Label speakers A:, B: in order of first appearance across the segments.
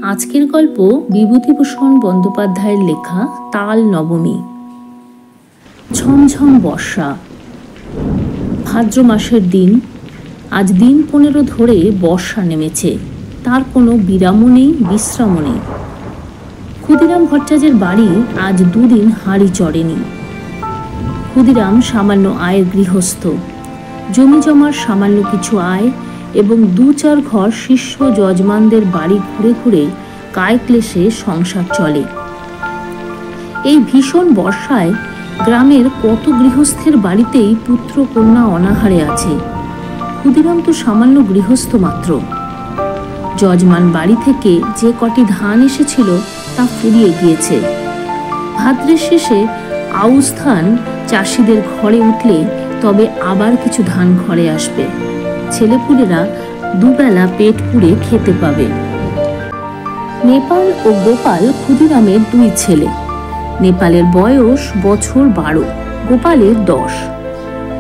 A: আজকের গল্প বিভূতিভূষণ বন্দ্যোপাধ্যায়ের লেখা তাল নবমী। ঝমঝম বর্ষা, ভাদ্র মাসের দিন। আজ দিন 15 ধরে বর্ষা নেমেছে, তার কোনো বিরামও নেই, বিশ্রামও নেই। ক্ষুদিরাম ভট্টাচার্যের বাড়ি আজ 2 দিন হাঁড়ি চড়েনি। ক্ষুদিরাম সামান্য আয়ের গৃহস্থ, জমি জমার সামান্য কিছু আয় এবং 2-4 ঘর শিষ্য যজমানদের বাড়ি ঘুরে ঘুরে কায়ক্লেশে সংসার চলে। এই ভীষণ বর্ষায় গ্রামের কত গৃহস্থের বাড়িতেই পুত্র কন্যা অনাহারে আছে। ক্ষুদিরাম তো সামান্য গৃহস্থ মাত্র। যজমান বাড়ি থেকে যে কটি ধান এসেছিল তা ফুরিয়ে গিয়েছে। ভাদ্রের শেষে আউশ ধান চাষিদের ঘরে উঠলে তবে আবার কিছু ধান ঘরে আসবে। ছেলেপুলেরা দুবেলা পেট পুড়ে খেতে পাবে। নেপাল ও গোপাল ক্ষুদিরামের 2 ছেলে। নেপালের বয়স বছর 12, গোপালের 10।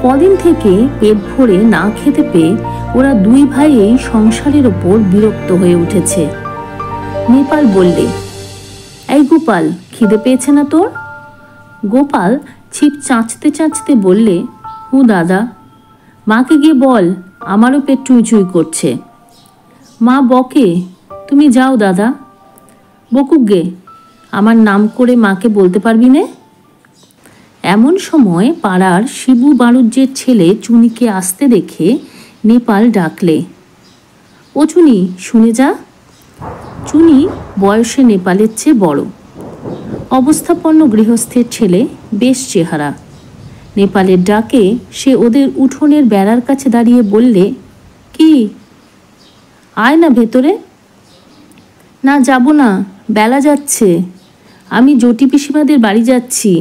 A: কদিন থেকে পেট ভরে না খেতে পেয়ে ওরা 2 ভাইয়েই সংসারের ওপর বিরক্ত হয়ে উঠেছে। নেপাল বললে, এই গোপাল, খিদে পেয়েছে না তোর? গোপাল ছিপ চাঁচতে চাঁচতে বললে, হু দাদা। মাকে গিয়ে বল, আমারও পেট চুইচুই করছে। মা বকে, তুমি যাও দাদা। বকুক গে, আমার নাম করে মাকে বলতে পারবি নে? এমন সময় পাড়ার শিবু বাড়ুজ্যের ছেলে চুনিকে আসতে দেখে নেপাল ডাকলে, ও চুনি, শুনে যা। চুনি বয়সে নেপালের চেয়ে বড়, অবস্থাপন্ন গৃহস্থের ছেলে, বেশ চেহারা। নেপালের ডাকে সে ওদের উঠোনের বেড়ার কাছে দাঁড়িয়ে বললে, কি, আয় না ভেতরে। না, যাব না, বেলা যাচ্ছে। আমি জটি পিসিমাদের বাড়ি যাচ্ছি।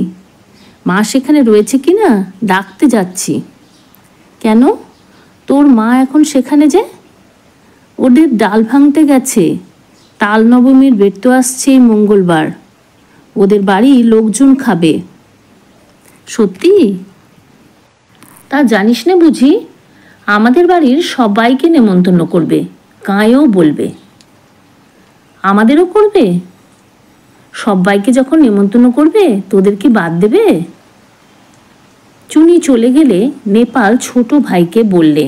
A: মা সেখানে রয়েছে কি না ডাকতে যাচ্ছি। কেন, তোর মা এখন সেখানে যে? ওদের ডাল ভাঙতে গেছে। তাল নবমীর বেট তো আসছে এই মঙ্গলবার। ওদের বাড়ি লোকজন খাবে। সত্যি? তা জানিস না বুঝি? আমাদের বাড়ির সবাইকে নেমন্তন্ন করবে, গাঁয়েও বলবে। আমাদেরও করবে? সবাইকে যখন নেমন্তন্ন করবে তোদের কি বাদ দেবে? চুনি চলে গেলে নেপাল ছোট ভাইকে বললে,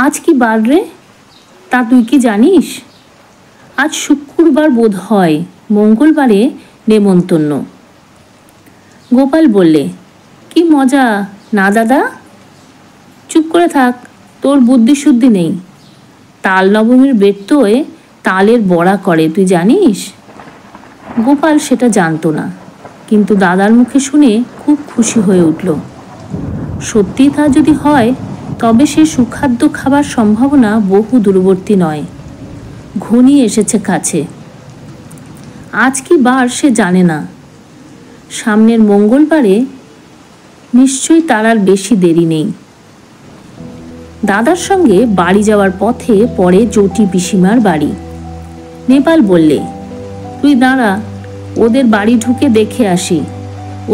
A: আজ কি বার রে? তা তুই কি জানিস? আজ শুক্রবার বোধ হয়, মঙ্গলবারে নেমন্তন্ন। গোপাল বললে, কি মজা না দাদা? চুপ করে থাক, তোর বুদ্ধি শুদ্ধি নেই। তাল নবমীর বেটতোয় তালের বড়া করে, তুই জানিস? গোপাল সেটা জানতো না, কিন্তু দাদার মুখে শুনে খুব খুশি হয়ে উঠল। সত্যি তা যদি হয় তবে সে সুখাদ্য খাবার সম্ভাবনা বহু দূরবর্তী নয়, ঘনিয়ে এসেছে কাছে। আজ কি বার সে জানে না। সামনের মঙ্গলবারে নিশ্চয়ই তার আর বেশি দেরি নেই। দাদার সঙ্গে বাড়ি যাওয়ার পথে পড়ে জটি পিসিমার বাড়ি। নেপাল বললে, তুই দাঁড়া, ওদের বাড়ি ঢুকে দেখে আসি।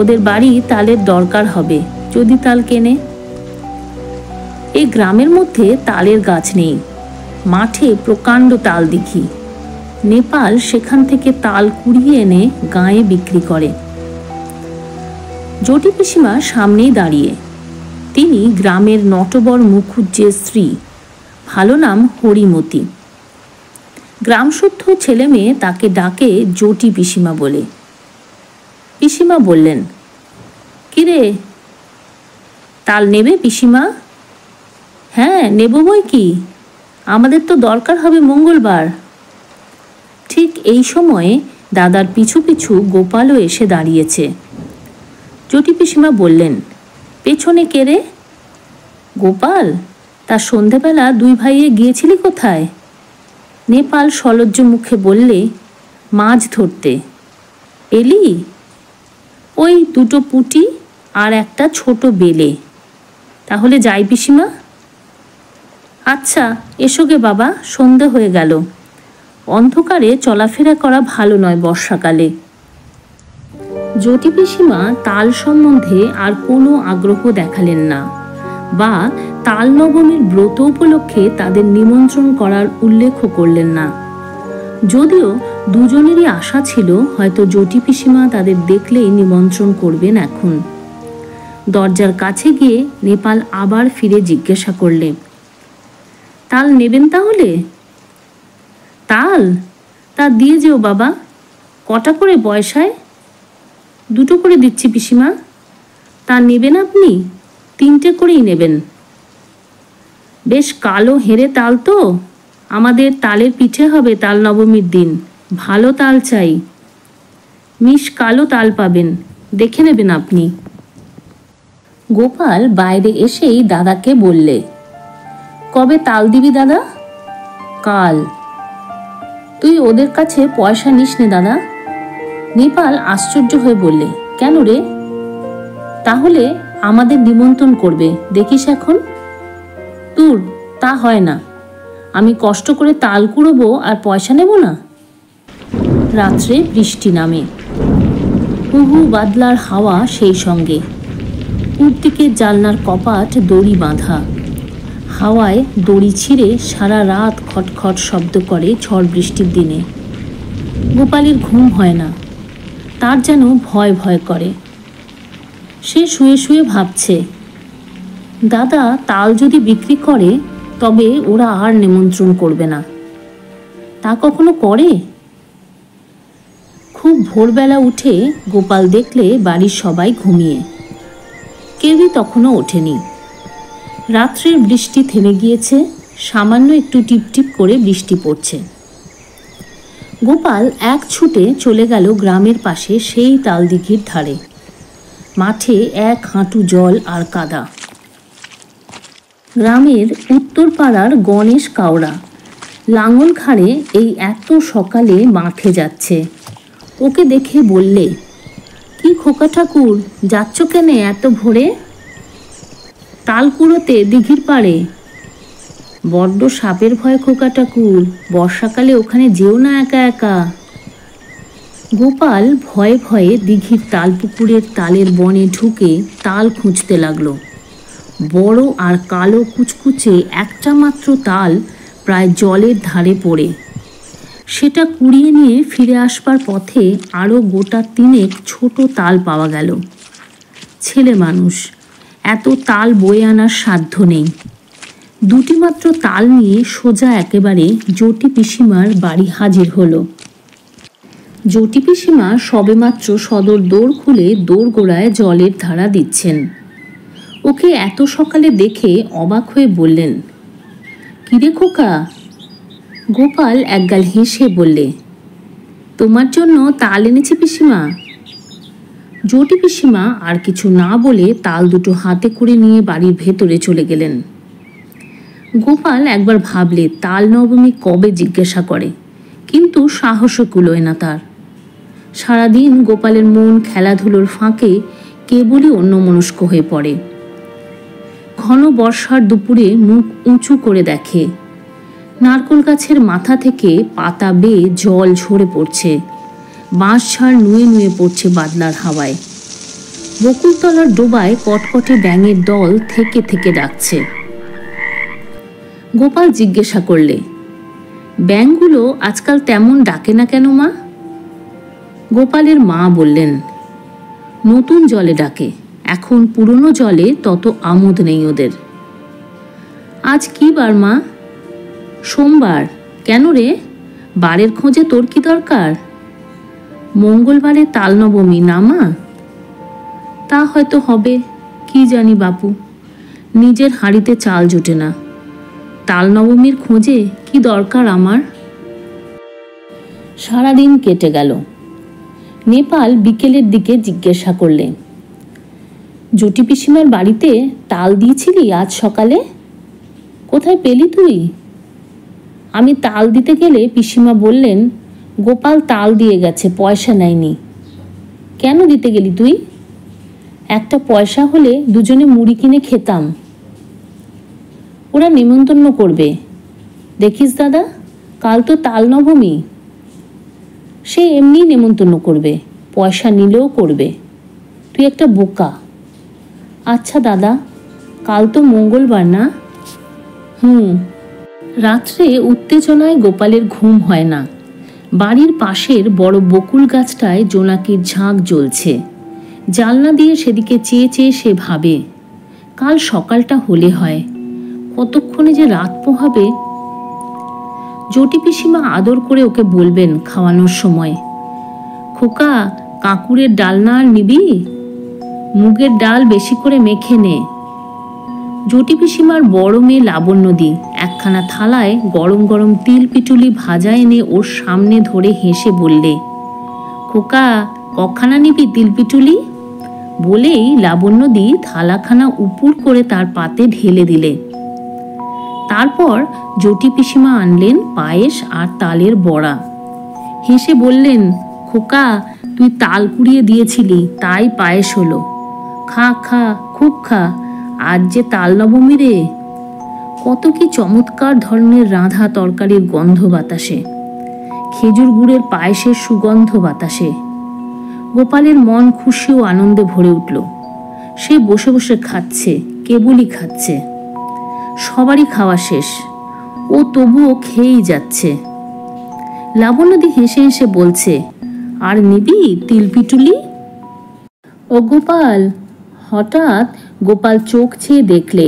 A: ওদের বাড়ি তালের দরকার হবে, যদি তাল কেনে। এই গ্রামের মধ্যে তালের গাছ নেই, মাঠে প্রকাণ্ড তাল দেখি। নেপাল সেখান থেকে তাল কুড়িয়ে এনে গাঁয়ে বিক্রি করে। জটি পিসিমা সামনেই দাঁড়িয়ে। তিনি গ্রামের নটবর মুখুজ্জের স্ত্রী, ভালো নাম হরিমতি। গ্রামশুদ্ধ ছেলে মেয়ে তাকে ডাকে জটি পিসিমা বলে। পিসিমা বললেন, কিরে, তাল নেবে পিসিমা? হ্যাঁ, নেব বই কি, আমাদের তো দরকার হবে মঙ্গলবার। ঠিক এই সময়ে দাদার পিছু পিছু গোপালও এসে দাঁড়িয়েছে। জটি পিসিমা বললেন, পেছনে কে রে? গোপাল, তা সন্ধেবেলা 2 ভাইয়ে গিয়েছিলি কোথায়? নেপাল সলজ্জ মুখে বললে, মাছ ধরতে। এলি? ওই 2টো পুঁটি আর একটা ছোট বেলে। তাহলে যাই পিসিমা? আচ্ছা, এসো গে বাবা, সন্ধে হয়ে গেল। অন্ধকারে চলাফেরা করা ভালো নয় বর্ষাকালে। জটি পিসিমা তাল সম্বন্ধে আর কোনো আগ্রহ দেখালেন না, বা তাল নবমীর ব্রত উপলক্ষে তাদের নিমন্ত্রণ করার উল্লেখও করলেন না। যদিও দুজনেরই আশা ছিল হয়তো জটি পিসিমা তাদের দেখলেই নিমন্ত্রণ করবেন। এখন দরজার কাছে গিয়ে নেপাল আবার ফিরে জিজ্ঞাসা করলে, তাল নেবেন তাহলে? তাল? তা দিয়ে যেও বাবা। কটা করে পয়সায়? 2টো করে দিচ্ছি পিসিমা। তা নেবেন আপনি? 3টে করেই নেবেন। বেশ কালো হেরে তাল তো, আমাদের তালের পিঠে হবে তাল নবমীর দিন। ভালো তাল চাই, মিশ কালো তাল পাবেন, দেখে নেবেন আপনি। গোপাল বাইরে এসেই দাদাকে বললে, কবে তাল দিবি দাদা? কাল। তুই ওদের কাছে পয়সা নিস নে দাদা। নেপাল আশ্চর্য হয়ে বললে, কেন রে? তাহলে আমাদের নিমন্ত্রণ করবে দেখিস এখন। দূর, তা হয় না। আমি কষ্ট করে তাল কুড়োবো আর পয়সা নেব না? রাত্রে বৃষ্টি নামে, হুহু বাদলার হাওয়া সেই সঙ্গে। পূব দিকের জানলার কপাট দড়ি বাঁধা, হাওয়ায় দড়ি ছিঁড়ে সারা রাত খটখট শব্দ করে ঝড় বৃষ্টির দিনে। গোপালের ঘুম হয় না, তার যেন ভয় ভয় করে। সে শুয়ে শুয়ে ভাবছে, দাদা তাল যদি বিক্রি করে তবে ওরা আর নিমন্ত্রণ করবে না। তা কখনো করে? খুব ভোরবেলা উঠে গোপাল দেখলে বাড়ির সবাই ঘুমিয়ে, কেউই তখনও ওঠেনি। রাত্রের বৃষ্টি থেমে গিয়েছে, সামান্য একটু টিপটিপ করে বৃষ্টি পড়ছে। গোপাল এক ছুটে চলে গেল গ্রামের পাশে সেই তালদিঘির ধারে। মাঠে 1 হাঁটু জল আর কাদা। গ্রামের উত্তর পাড়ার গণেশ কাওড়া লাঙল ঘাড়ে এই এত সকালে মাঠে যাচ্ছে। ওকে দেখে বললে, কি খোকা ঠাকুর, যাচ্ছ কেনে এত ভোরে? তাল কুড়োতে দিঘির পাড়ে। বড্ড সাপের ভয় খোকা ঠাকুর, বর্ষাকালে ওখানে যেও না একা একা। গোপাল ভয়ে ভয়ে দিঘির তাল পুকুরের তালের বনে ঢুকে তাল খুঁজতে লাগলো। বড় আর কালো কুচকুচে একটা মাত্র তাল প্রায় জলের ধারে পড়ে। সেটা কুড়িয়ে নিয়ে ফিরে আসবার পথে আরও গোটা 3 ছোট তাল পাওয়া গেল। ছেলে মানুষ, এত তাল বয়ে আনার সাধ্য নেই। 2টি মাত্র তাল নিয়ে সোজা একেবারে জটি পিসিমার বাড়ি হাজির হলো। জটি পিসিমা সবেমাত্র সদর দোর খুলে দোরগোড়ায় জলের ধারা দিচ্ছেন। ওকে এত সকালে দেখে অবাক হয়ে বললেন, কিরে খোকা? গোপাল একগাল হেসে বললে, তোমার জন্য তাল এনেছি পিসিমা। জটি পিসিমা আর কিছু না বলে তাল 2টো হাতে করে নিয়ে বাড়ির ভেতরে চলে গেলেন। গোপাল একবার ভাবলে তাল নবমী কবে জিজ্ঞাসা করে, কিন্তু সাহসও কুলোয় না তার। সারাদিন গোপালের মন খেলাধুলোর ফাঁকে কেবলই অন্যমনস্ক হয়ে পড়ে। ঘন বর্ষার দুপুরে মুখ উঁচু করে দেখে, নারকোল গাছের মাথা থেকে পাতা বেয়ে জল ঝরে পড়ছে। বাঁশঝাড় নুয়ে নুয়ে পড়ছে বাদলার হাওয়ায়। বকুলতলার ডোবায় কটকটে ব্যাঙের দল থেকে থেকে ডাকছে। গোপাল জিজ্ঞাসা করলে, ব্যাঙগুলো আজকাল তেমন ডাকে না কেন মা? গোপালের মা বললেন, নতুন জলে ডাকে, এখন পুরনো জলে তত আমোদ নেই ওদের। আজ কি বার মা? সোমবার। কেন রে, বারের খোঁজে তোর কি দরকার? মঙ্গলবারে তাল নবমী না মা? তা হয়তো হবে, কি জানি বাপু, নিজের হাঁড়িতে চাল জোটে না। তাল নবমীর খোঁজে কি দরকার আমার? সারাদিন কেটে গেল। নেপাল বিকেলের দিকে জিজ্ঞাসা করলে, জটি পিসিমার বাড়িতে তাল দিয়েছিলি আজ সকালে? কোথায় পেলি তুই? আমি তাল দিতে গেলে পিসিমা বললেন, গোপাল তাল দিয়ে গেছে, পয়সা নেয়নি। কেন দিতে গেলি তুই? একটা পয়সা হলে দুজনে মুড়ি কিনে খেতাম। ওরা নিমন্ত্রণ করবে, দেখিস দাদা, কাল তো তাল নবমী। সে এমনি নিমন্ত্রণ করবে, পয়সা নিলেও করবে। তুই একটা বোকা। আচ্ছা দাদা, কাল তো মঙ্গলবার না? রাত্রে উত্তেজনায় গোপালের ঘুম হয় না। বাড়ির পাশের বড় বকুল গাছটায় জোনাকির ঝাঁক জ্বলছে। জানলা দিয়ে সেদিকে চেয়ে চেয়ে সে ভাবে, কাল সকালটা হলে হয়, কতক্ষণে যে রাত পোহাবে। জটি পিসিমা আদর করে ওকে বলবেন খাওয়ানোর সময়, খোকা কাঁকুড়ের ডালনা আর নিবি, মুগের ডাল বেশি করে মেখে নে। জটি পিসিমার বড় মেয়ে লাবণ্যদি একখানা থালায় গরম গরম তিল পিটুলি ভাজা এনে ওর সামনে ধরে হেসে বললে, খোকা কখানা নিবি তিল পিটুলি? বলেই লাবণ্যদি থালাখানা উপুর করে তার পাতে ঢেলে দিলে। তারপর জটি পিসিমা আনলেন পায়েস আর তালের বড়া। হেসে বললেন, খোকা তুই তাল কুড়িয়ে দিয়েছিলি তাই পায়েস হলো, খা খা খুব খা, আজ যে তাল নবমী রে। কত কি চমৎকার ধরনের রাঁধা তরকারির গন্ধ বাতাসে, খেজুর গুড়ের পায়েসের সুগন্ধ বাতাসে। গোপালের মন খুশি ও আনন্দে ভরে উঠল। সে বসে বসে খাচ্ছে, কেবলই খাচ্ছে। সবারই খাওয়া শেষ, ও তবুও খেয়েই যাচ্ছে। লাবণ্যদি হেসে হেসে বলছে, আর নিবি তিল পিটুলি? ও গোপাল! হঠাৎ গোপাল চোখ চেয়ে দেখলে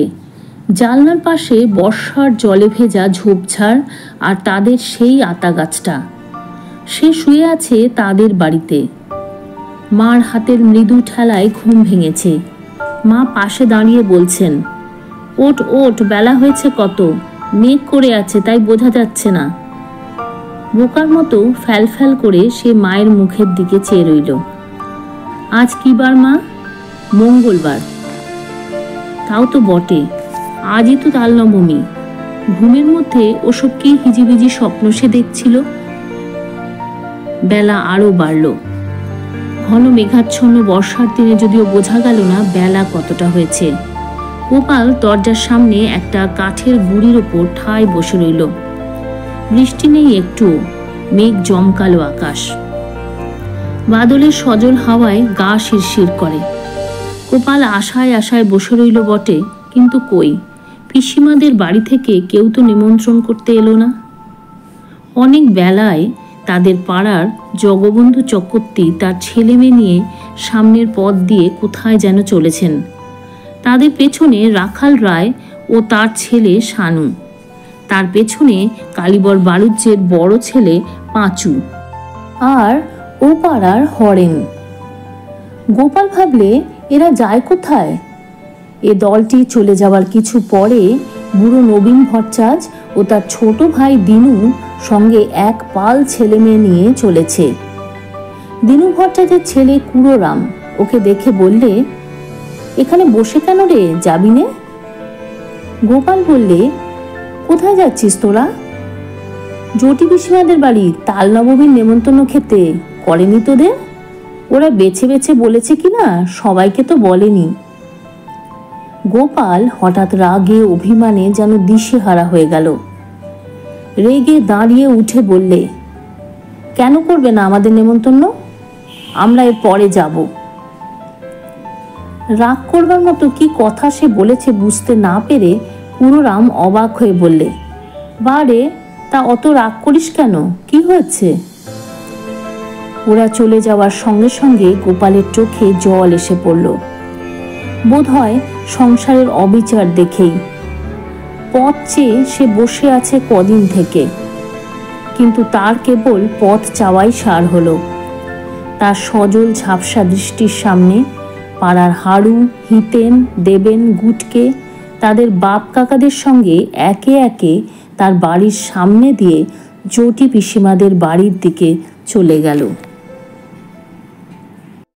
A: জানলার পাশে বর্ষার জলে ভেজা ঝোপঝাড় আর তাদের সেই আতা গাছটা। সে শুয়ে আছে তাদের বাড়িতে। মার হাতের মৃদু ঠেলায় ঘুম ভেঙেছে। মা পাশে দাঁড়িয়ে বলছেন, ওঠ ওঠ, বেলা হয়েছে কত, মেঘ করে আছে তাই বোঝা যাচ্ছে না। বোকার মতো ফ্যাল ফ্যাল করে সে মায়ের মুখের দিকে চেয়ে রইল। আজ কি বার মা? মঙ্গলবার। তাও তো বটে, আজই তো তাল নবমী। ঘুমের মধ্যে ওসব কি হিজিবিজি স্বপ্ন সে দেখছিল? বেলা আরো বাড়ল। ঘন মেঘাচ্ছন্ন বর্ষার দিনে যদিও বোঝা গেল না বেলা কতটা হয়েছে। গোপাল দরজার সামনে একটা কাঠের গুঁড়ির ওপর ঠায় বসে রইল। বৃষ্টি নেই একটু, মেঘ জমকালো আকাশ। বাদলের সজল হাওয়ায় গা শিরশির করে। গোপাল আশায় আশায় বসে রইল বটে, কিন্তু কই, পিসিমাদের বাড়ি থেকে কেউ তো নিমন্ত্রণ করতে এলো না। অনেক বেলায় তাদের পাড়ার জগবন্ধু চক্রবর্তী তার ছেলে মেয়ে নিয়ে সামনের পথ দিয়ে কোথায় যেন চলেছেন। তাদের পেছনে রাখাল রায় ও তার ছেলে শানু, তার পেছনে কালীবর বালুজ্যের বড় ছেলে পাঁচু, আর ও পাড়ার হরেন। গোপাল ভাবলে, এরা যায় কোথায়? এ দলটি চলে যাওয়ার কিছু পরে বুড়ো নবীন ভট্টাচ ও তার ছোট ভাই দিনু সঙ্গে এক পাল ছেলে মেয়ে নিয়ে চলেছে। দিনু ভট্টাচের ছেলে কুড়োরাম ওকে দেখে বললে, এখানে বসে কেন রে, যাবি নে? গোপাল বললে, কোথায় যাচ্ছিস তোরা? জটি পিসিমাদের বাড়ি তাল নবমীর নেমন্তন্ন খেতে, করেনি তোদের? ওরা বেছে বেছে বলেছে কিনা, সবাইকে তো বলেনি। গোপাল হঠাৎ রাগে অভিমানে যেন দিশেহারা হয়ে গেল। রেগে দাঁড়িয়ে উঠে বললে, কেন করবে না আমাদের নেমন্তন্ন? আমরা এর পরে যাব। রাগ করবার মতো কি কথা সে বলেছে বুঝতে না পেরে কুড়োরাম অবাক হয়ে বললে, বারে, তা অত রাগ করিস কেন, কি হয়েছে? ওরা চলে যাওয়ার সঙ্গে সঙ্গে গোপালের চোখে জল এসে পড়ল। বোধহয় সংসারের অবিচার দেখেই। পথ চেয়ে সে বসে আছে কদিন থেকে, কিন্তু তার কেবল পথ চাওয়াই সার হলো। তার সজল ঝাপসা দৃষ্টির সামনে পাড়ার হাড়ু, হিতেন, দেবেন, গুটকে তাদের বাপ কাকাদের সঙ্গে একে একে তার বাড়ির সামনে দিয়ে জটি পিসিমাদের বাড়ির দিকে চলে গেল।